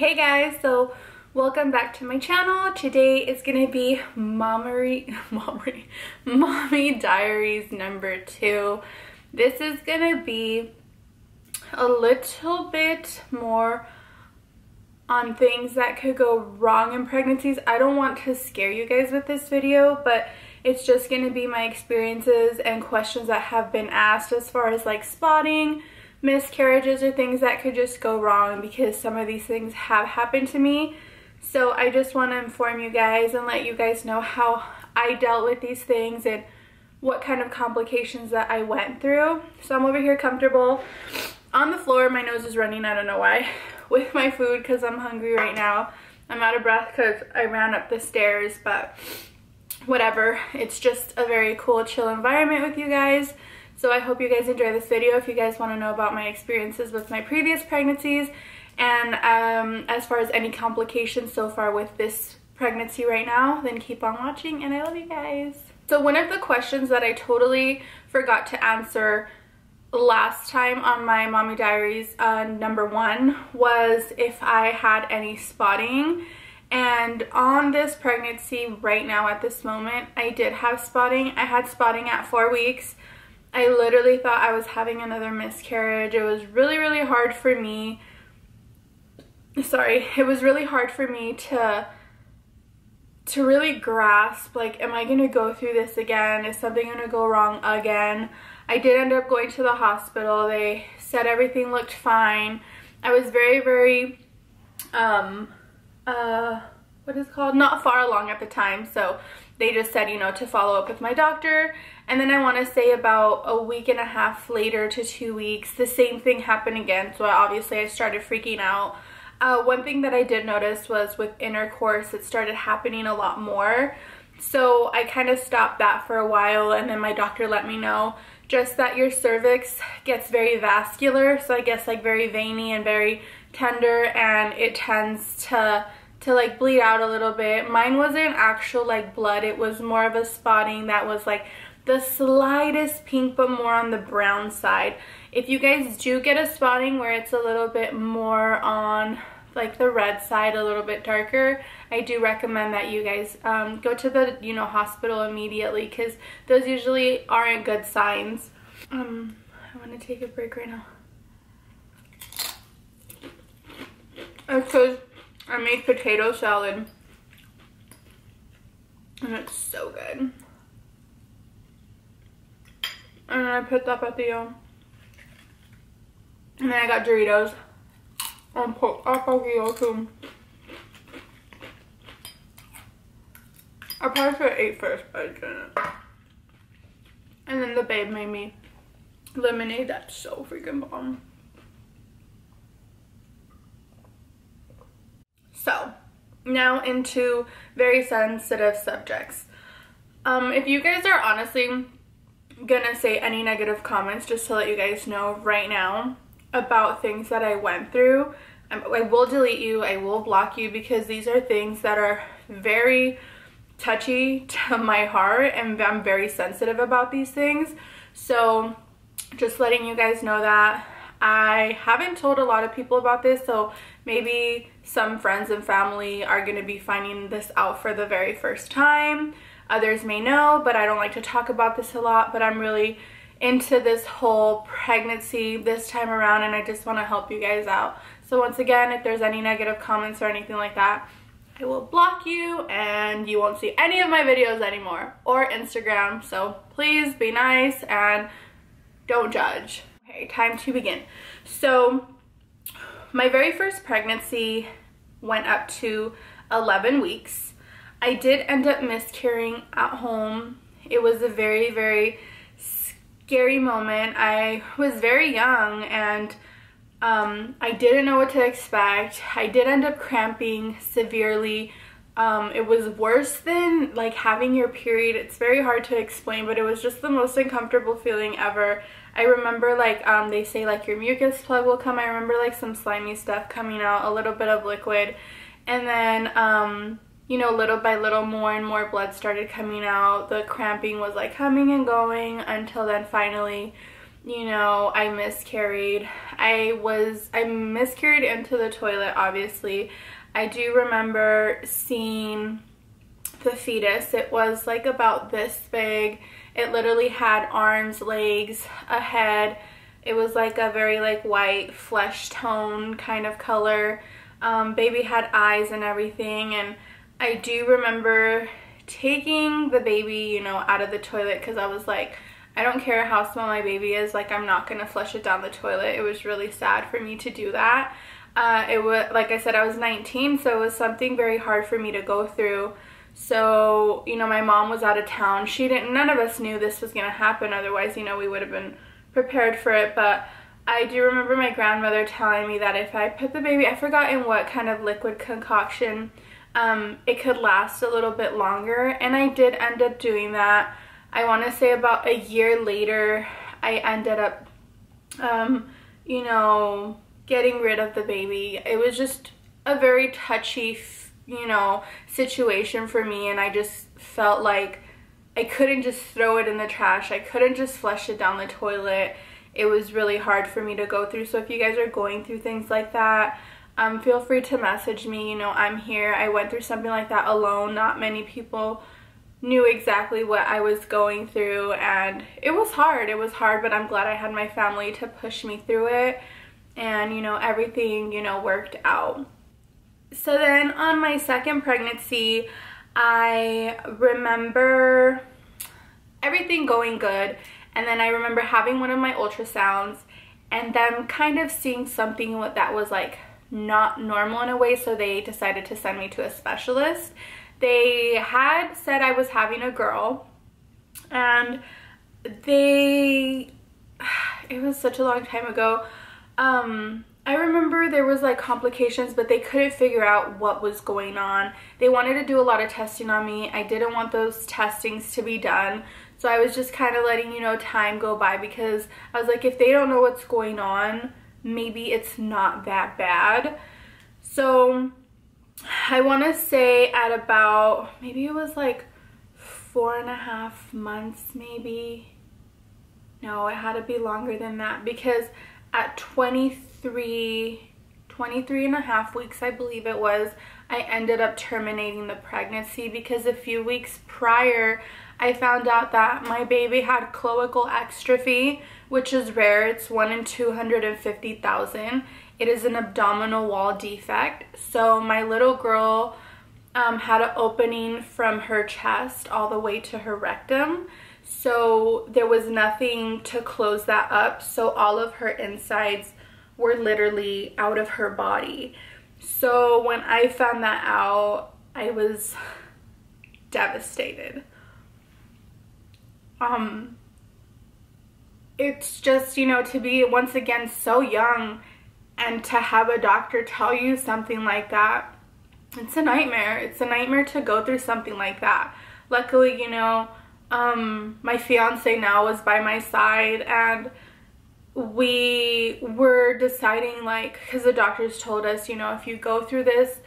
Hey guys, so welcome back to my channel. Today is gonna be Mommy Diaries number 2. This is gonna be a little bit more on things that could go wrong in pregnancies. I don't want to scare you guys with this video, but it's just gonna be my experiences and questions that have been asked as far as like spotting, miscarriages, or things that could just go wrong, because some of these things have happened to me. So I just want to inform you guys and let you guys know how I dealt with these things and what kind of complications that I went through. So I'm over here comfortable on the floor. My nose is running, I don't know why, with my food because I'm hungry right now. I'm out of breath because I ran up the stairs, but whatever. It's just a very cool, chill environment with you guys. So I hope you guys enjoy this video. If you guys want to know about my experiences with my previous pregnancies and as far as any complications so far with this pregnancy right now, then keep on watching and I love you guys. So one of the questions that I totally forgot to answer last time on my Mommy Diaries number 1 was if I had any spotting. And on this pregnancy right now at this moment, I did have spotting. I had spotting at 4 weeks. I literally thought I was having another miscarriage. It was really, really hard for me. It was really hard for me to really grasp, like, am I gonna go through this again? Is something gonna go wrong again? I did end up going to the hospital. They said everything looked fine. I was very, very, what is it called? Not far along at the time, so they just said, you know, to follow up with my doctor. And then I want to say about a week and a half later to 2 weeks, the same thing happened again. So obviously I started freaking out. One thing that I did notice was with intercourse, it started happening a lot more. So I kind of stopped that for a while, and then my doctor let me know just that your cervix gets very vascular. So I guess like very veiny and very tender, and it tends to like bleed out a little bit. Mine wasn't actual like blood, it was more of a spotting that was like the slightest pink but more on the brown side. If you guys do get a spotting where it's a little bit more on like the red side, a little bit darker, I do recommend that you guys go to the hospital immediately, because those usually aren't good signs. I want to take a break right now. It's because I made potato salad and it's so good. And then I put that at the and then I got Doritos and Pokéo too. I probably should have ate first, but I didn't. And then the babe made me lemonade. That's so freaking bomb. So now into very sensitive subjects. If you guys are honestly gonna say any negative comments, just to let you guys know right now about things that I went through, I will delete you, I will block you, because these are things that are very touchy to my heart and I'm very sensitive about these things. So just letting you guys know that. I haven't told a lot of people about this, so maybe some friends and family are going to be finding this out for the very first time. Others may know, but I don't like to talk about this a lot, but I'm really into this whole pregnancy this time around, and I just want to help you guys out. So once again, if there's any negative comments or anything like that, I will block you and you won't see any of my videos anymore, or Instagram. So please be nice and don't judge. Okay, time to begin. So my very first pregnancy went up to 11 weeks. I did end up miscarrying at home. It was a very, very scary moment. I was very young and I didn't know what to expect. I did end up cramping severely. It was worse than like having your period. It's very hard to explain, but it was just the most uncomfortable feeling ever. I remember like they say like your mucus plug will come. I remember like some slimy stuff coming out, a little bit of liquid, and then you know, little by little more and more blood started coming out. The cramping was like coming and going until then finally you know, I miscarried. I miscarried into the toilet, obviously. I do remember seeing the fetus. It was like about this big. It literally had arms, legs, a head. It was like a very like white flesh tone kind of color. Baby had eyes and everything, and I do remember taking the baby, you know, out of the toilet because I was like, I don't care how small my baby is, like I'm not gonna flush it down the toilet. It was really sad for me to do that. It was, like I said, I was 19, so it was something very hard for me to go through. So, you know, my mom was out of town. None of us knew this was gonna happen, otherwise, you know, we would have been prepared for it. But I do remember my grandmother telling me that if I put the baby, I forgot in what kind of liquid concoction, it could last a little bit longer, and I did end up doing that. I want to say about a year later, I ended up, you know, getting rid of the baby. It was just a very touchy, you know, situation for me, and I just felt like I couldn't just throw it in the trash. I couldn't just flush it down the toilet. It was really hard for me to go through. So if you guys are going through things like that, feel free to message me. You know, I'm here. I went through something like that alone. Not many people knew exactly what I was going through, and it was hard. It was hard, but I'm glad I had my family to push me through it, and, you know, everything, you know, worked out. So then on my second pregnancy, I remember everything going good, and then I remember having one of my ultrasounds and them kind of seeing something that was like not normal in a way, so they decided to send me to a specialist. They had said I was having a girl, and it was such a long time ago. I remember there was like complications, but they couldn't figure out what was going on. They wanted to do a lot of testing on me. I didn't want those testings to be done, so I was just kind of letting, you know, time go by, because I was like, if they don't know what's going on, maybe it's not that bad. So I want to say at about, maybe it was like 4.5 months, maybe. No, it had to be longer than that, because at 23 and a half weeks, I believe it was, I ended up terminating the pregnancy, because a few weeks prior, I found out that my baby had cloacal exstrophy, which is rare. It's 1 in 250,000. It is an abdominal wall defect. So my little girl had an opening from her chest all the way to her rectum. So there was nothing to close that up. So all of her insides were literally out of her body. So when I found that out, I was devastated. It's just, you know, to be once again so young and to have a doctor tell you something like that, it's a nightmare. It's a nightmare to go through something like that. Luckily, you know, my fiance now was by my side, and we were deciding, like, because the doctors told us, you know, if you go through this,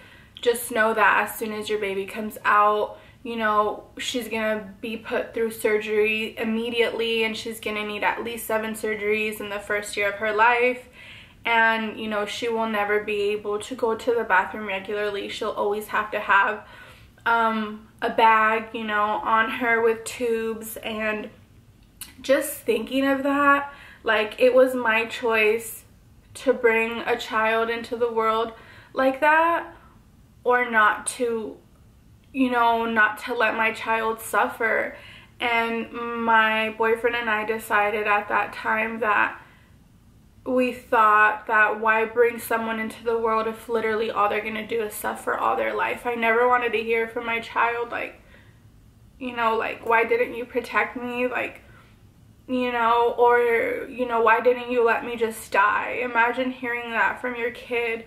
just know that as soon as your baby comes out, you know, she's gonna be put through surgery immediately, and she's gonna need at least 7 surgeries in the first year of her life. And, you know, she will never be able to go to the bathroom regularly. She'll always have to have a bag, you know, on her with tubes. And just thinking of that, like, it was my choice to bring a child into the world like that, or not to, you know, not to let my child suffer. And my boyfriend and I decided at that time that we thought that why bring someone into the world if literally all they're gonna do is suffer all their life. I never wanted to hear from my child, like, you know, like, why didn't you protect me, like, you know, or, you know, why didn't you let me just die? Imagine hearing that from your kid.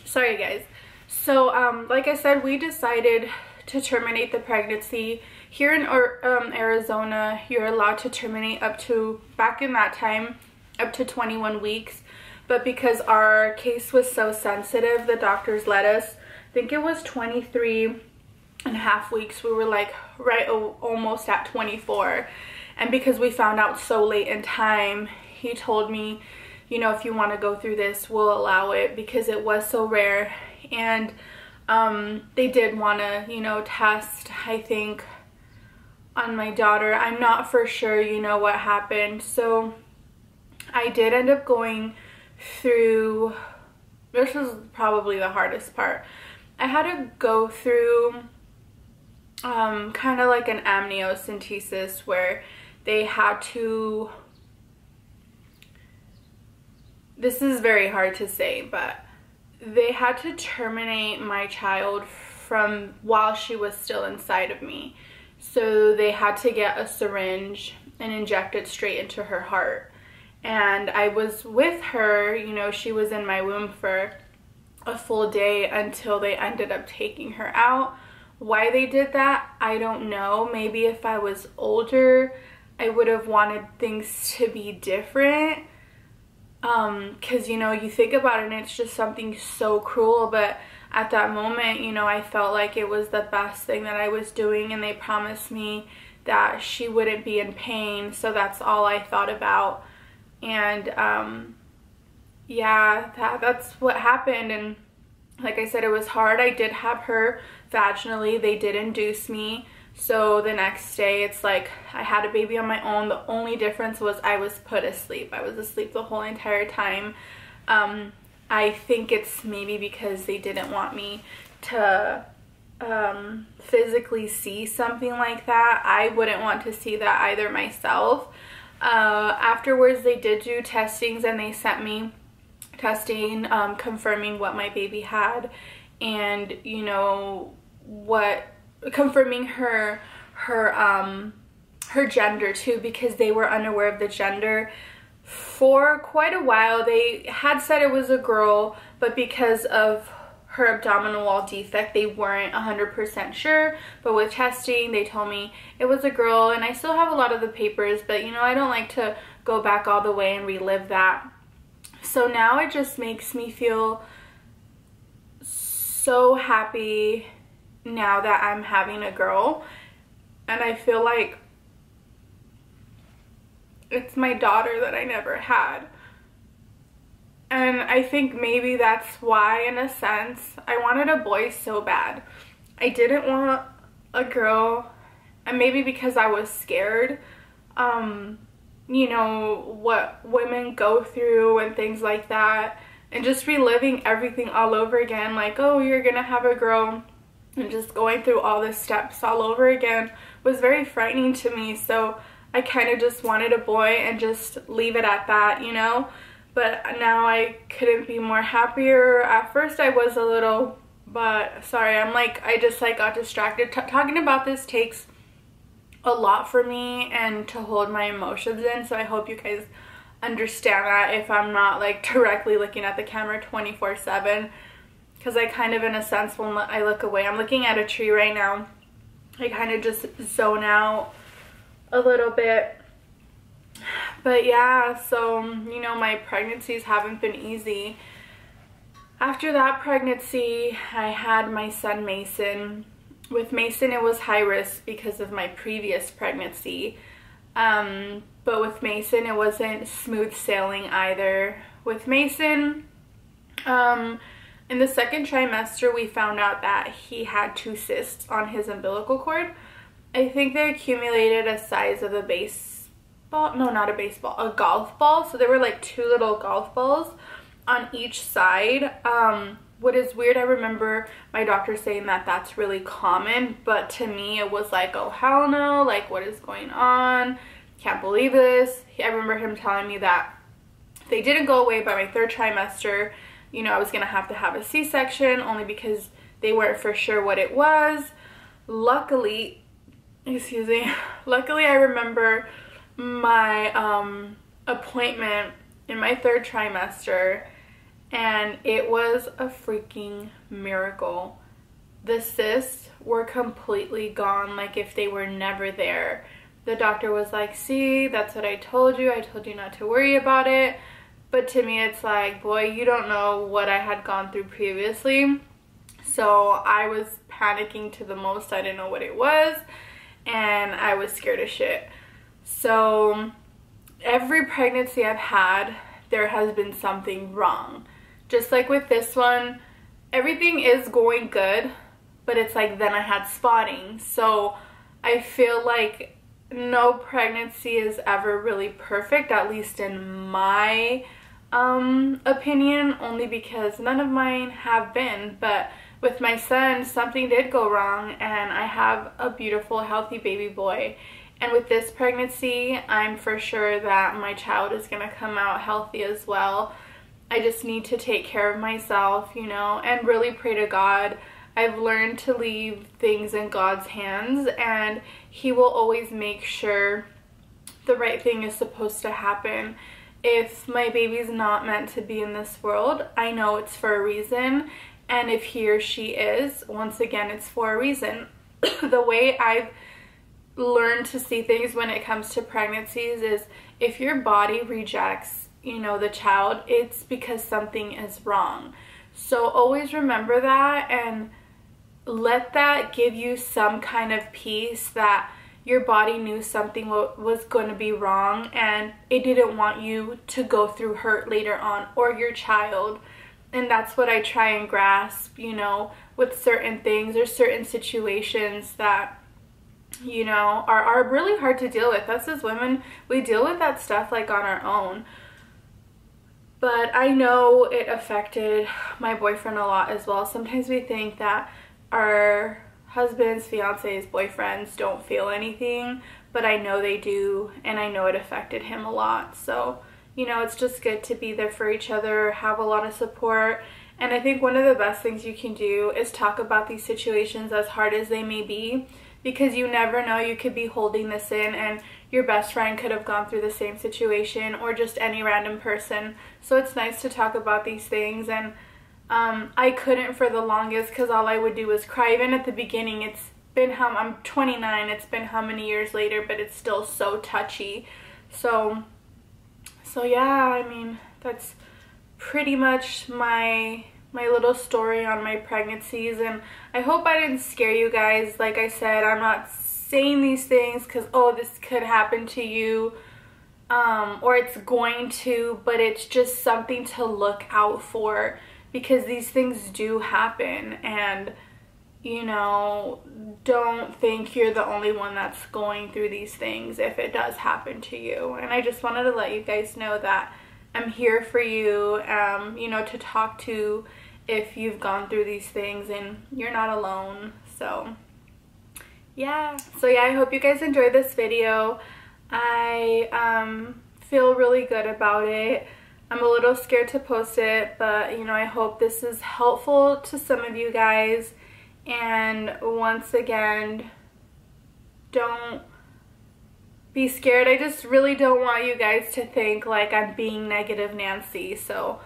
Sorry guys. So like I said, we decided to terminate the pregnancy. Here in Arizona, you're allowed to terminate up to, back in that time, up to 21 weeks. But because our case was so sensitive, the doctors let us, I think it was 23 and a half weeks. We were like almost at 24. And because we found out so late in time, he told me, you know, if you want to go through this, we'll allow it, because it was so rare. And they did want to, you know, test, I think, on my daughter. I'm not for sure, you know, what happened. So I did end up going through, this was probably the hardest part. I had to go through kind of like an amniocentesis, where they had to, this is very hard to say, but they had to terminate my child from while she was still inside of me. So they had to get a syringe and inject it straight into her heart. And I was with her, you know, she was in my womb for a full day until they ended up taking her out. Why they did that, I don't know. Maybe if I was older, I would have wanted things to be different. Because, you know, you think about it and it's just something so cruel, but at that moment, you know, I felt like it was the best thing that I was doing, and they promised me that she wouldn't be in pain, so that's all I thought about. And yeah, that's what happened. And like I said, it was hard. I did have her vaginally. They did induce me. So the next day, it's like I had a baby on my own. The only difference was I was put asleep. I was asleep the whole entire time. I think it's maybe because they didn't want me to physically see something like that. I wouldn't want to see that either myself. Afterwards, they did do testings, and they sent me testing confirming what my baby had, and, you know, confirming her gender too, because they were unaware of the gender. For quite a while they had said it was a girl, but because of her abdominal wall defect, they weren't 100% sure. But with testing, they told me it was a girl, and I still have a lot of the papers, but, you know, I don't like to go back all the way and relive that. So now it just makes me feel so happy now that I'm having a girl, and I feel like it's my daughter that I never had. And I think maybe that's why, in a sense, I wanted a boy so bad. I didn't want a girl, and maybe because I was scared, you know, what women go through and things like that, and just reliving everything all over again, like, oh, you're gonna have a girl, and just going through all the steps all over again was very frightening to me. So I kind of just wanted a boy and just leave it at that, you know. But now I couldn't be more happier. At first I was a little, but sorry, I just got distracted. Talking about this takes a lot for me and to hold my emotions in, so I hope you guys understand that if I'm not like directly looking at the camera 24/7, because I kind of, in a sense, when I look away, I'm looking at a tree right now, I kind of just zone out a little bit. But yeah, so, you know, my pregnancies haven't been easy. After that pregnancy, I had my son Mason. With Mason, it was high risk because of my previous pregnancy. But with Mason, it wasn't smooth sailing either. With Mason, in the second trimester, we found out that he had 2 cysts on his umbilical cord. I think they accumulated a size of a baseball, no, not a baseball, a golf ball. So there were like 2 little golf balls on each side. What is weird, I remember my doctor saying that that's really common, but to me it was like, oh hell no, like what is going on? Can't believe this. I remember him telling me that they didn't go away by my 3rd trimester. You know, I was gonna have to have a C-section only because they weren't for sure what it was. Luckily, luckily I remember my appointment in my 3rd trimester, and it was a freaking miracle. The cysts were completely gone, like if they were never there. The doctor was like, see, that's what I told you not to worry about it. But to me it's like, boy, you don't know what I had gone through previously. So I was panicking to the most. I didn't know what it was, and I was scared as shit. So every pregnancy I've had, there has been something wrong. Just like with this one, everything is going good, but it's like then I had spotting. So I feel like no pregnancy is ever really perfect, at least in my opinion, only because none of mine have been. But with my son, something did go wrong, and I have a beautiful, healthy baby boy. And with this pregnancy, I'm for sure that my child is going to come out healthy as well. I just need to take care of myself, you know, and really pray to God. I've learned to leave things in God's hands, and He will always make sure the right thing is supposed to happen. If my baby's not meant to be in this world, I know it's for a reason. And if he or she is, once again, it's for a reason. The way I've learned to see things when it comes to pregnancies is if your body rejects, you know, the child, it's because something is wrong. So always remember that and let that give you some kind of peace that your body knew something was going to be wrong, and it didn't want you to go through hurt later on, or your child. And that's what I try and grasp, you know, with certain things or certain situations that, you know, are really hard to deal with. Us as women, we deal with that stuff like on our own. But I know it affected my boyfriend a lot as well. Sometimes we think that our husbands, fiancés, boyfriends don't feel anything, but I know they do, and I know it affected him a lot. So, you know, it's just good to be there for each other, have a lot of support. And I think one of the best things you can do is talk about these situations, as hard as they may be, because you never know, you could be holding this in and your best friend could have gone through the same situation, or just any random person. So it's nice to talk about these things. And I couldn't for the longest, because all I would do was cry. Even at the beginning, it's been I'm 29, it's been how many years later, but it's still so touchy. So yeah, I mean, that's pretty much my little story on my pregnancies, and I hope I didn't scare you guys. Like I said, I'm not saying these things because, oh, this could happen to you, or it's going to, but it's just something to look out for, because these things do happen. And, you know, don't think you're the only one that's going through these things if it does happen to you. And I just wanted to let you guys know that I'm here for you, you know, to talk to if you've gone through these things and you're not alone. So yeah, I hope you guys enjoyed this video. I feel really good about it. I'm a little scared to post it, but, you know, I hope this is helpful to some of you guys. And once again, don't be scared. I just really don't want you guys to think like I'm being negative Nancy. So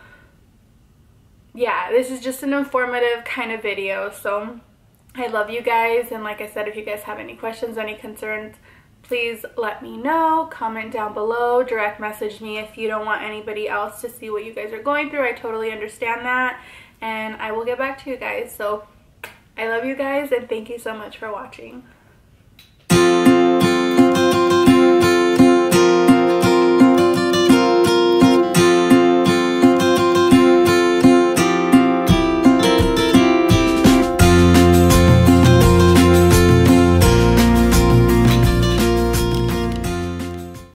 yeah, this is just an informative kind of video. So I love you guys, and like I said, if you guys have any questions, any concerns, please let me know. Comment down below, direct message me if you don't want anybody else to see what you guys are going through. I totally understand that, and I will get back to you guys. So I love you guys, and thank you so much for watching.